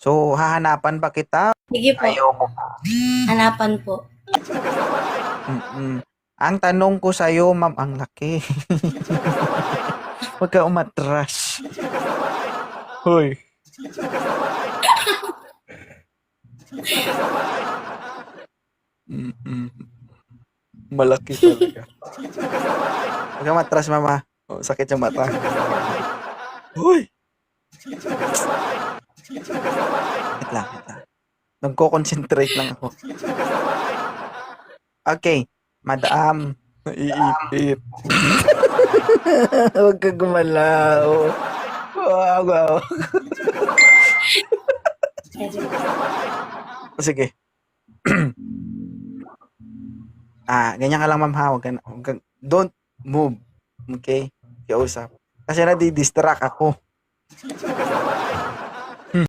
So, hahanapan ba kita? Sige po, Ayaw mo. hanapan po. Ang tanong ko sa'yo, ma'am, ang laki. Huwag ka umatras. Hoy. Malaki talaga. Huwag ka matras, mama. Oh, sakit yung mata. Hoy! Wait lang. Nagko-concentrate lang ako. Okay, madam. Naiipit. Huwag ka gumalaw. Wow. Sige. Ganyan ka lang, ma'am, ha? Don't move. Okay? Kausap. Kasi nadi-distract ako.